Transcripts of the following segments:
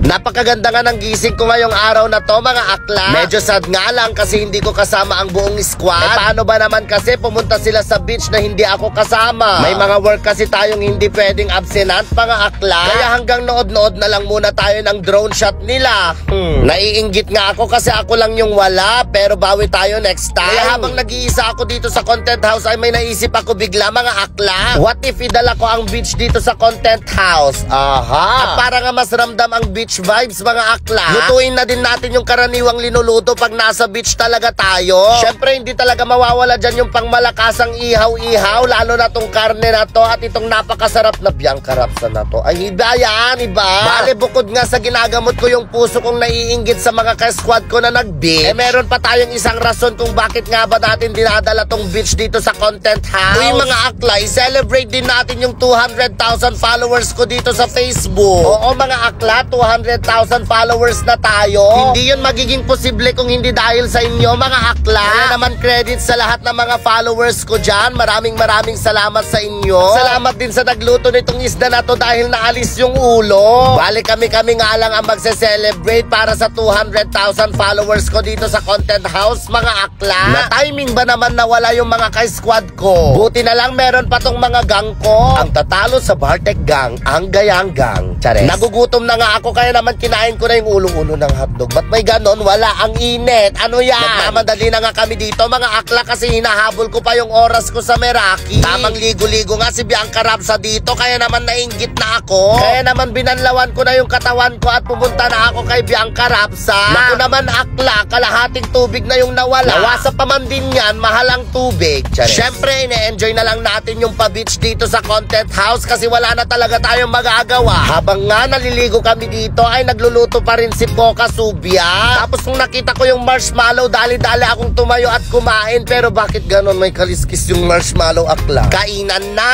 Napakaganda nga ng gising ko ngayong araw na to mga akla. Medyo sad nga lang kasi hindi ko kasama ang buong squad. Paano ba naman kasi pumunta sila sa beach na hindi ako kasama? May mga work kasi tayong hindi pwedeng absent mga akla. Kaya hanggang nood-nood na lang muna tayo ng drone shot nila. Naiinggit nga ako kasi ako lang yung wala, pero bawi tayo next time. Kaya habang nag-iisa ako dito sa content house ay may naisip ako bigla mga akla. What if idala ko ang beach dito sa content house? At para nga mas ramdam ang beach vibes mga akla, lutuin na din natin yung karaniwang linuluto pag nasa beach talaga tayo. Syempre hindi talaga mawawala dyan yung pangmalakasang ihaw-ihaw, lalo na tong karne na to at itong napakasarap na Bianca Rapsa na to. Ay iba yan, iba. Bale bukod nga sa ginagamot ko yung puso kong naiinggit sa mga ka-squad ko na nag-beach, meron pa tayong isang rason kung bakit nga ba natin dinadala tong beach dito sa content house. Uy mga akla, i-celebrate din natin yung 200,000 followers ko dito sa Facebook. Oo mga akla, 200,000 followers na tayo. Hindi yun magiging posible kung hindi dahil sa inyo mga akla. Kaya naman credit sa lahat ng mga followers ko dyan. Maraming salamat sa inyo. Salamat din sa nagluto nitong isda na to dahil naalis yung ulo. Bali kami nga lang ang magse-celebrate para sa 200,000 followers ko dito sa content house mga akla. Na timing ba naman nawala yung mga ka-squad ko? Buti na lang meron pa tong mga gang ko. Ang tatalo sa Bartek gang, ang Gayang gang. Chares. Nagugutom na nga ako kaya naman kinain ko na yung ulo-ulo ng hotdog. Ba't may ganon? Wala, ang init. Ano yan? Nagmamadali na nga kami dito mga akla kasi hinahabol ko pa yung oras ko sa Meraki. Tamang ligo-ligo nga si Bianca Rapsa dito kaya naman nainggit na ako. Kaya naman binanlawan ko na yung katawan ko at pumunta na ako kay Bianca Rapsa. Naku naman akla, kalahating tubig na yung nawala. Nawasa pa man din yan, mahal ang tubig. Chares. Syempre, ine-enjoy na lang natin yung pa-beach dito sa content house kasi wala na talaga tayong magagawa. Habang nga naliligo kami dito ay nagluluto pa rin si Poca Subia. Tapos nung nakita ko yung marshmallow, dali-dali akong tumayo at kumain. Pero bakit ganon may kaliskis yung marshmallow akla? Kainan na!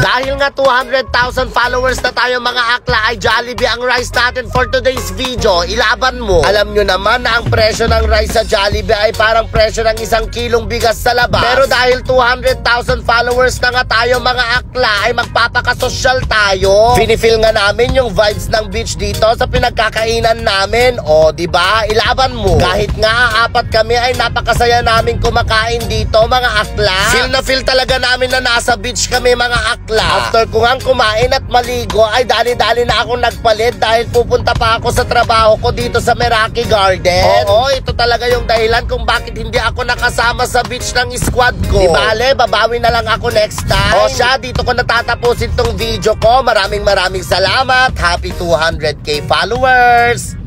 Dahil nga 200,000 followers na tayo mga akla ay Jollibee ang rice natin for today's video. Ilaban mo. Alam nyo naman na ang presyo ng rice sa Jollibee ay parang presyo ng 1 kilong bigas sa labas. Pero dahil 200,000 followers na nga tayo mga akla ay magpapakasosyal tayo. Pinifeel nga namin yung vibes ng beach dito sa pinagkakainan namin. O diba? Ilaban mo. Kahit nga 4 kami ay napakasaya namin kumakain dito mga akla. Feel na feel talaga namin na nasa beach kami mga akla. After ko nga kumain at maligo ay dali-dali na akong nagpalit dahil pupunta pa ako sa trabaho ko dito sa Meraki Garden. Oo, ito talaga yung dahilan kung bakit hindi ako nakasama sa beach ng squad ko. Di bale, babawi na lang ako next time. O siya, dito ko natatapusin tong video ko. Maraming salamat. Happy 200k followers!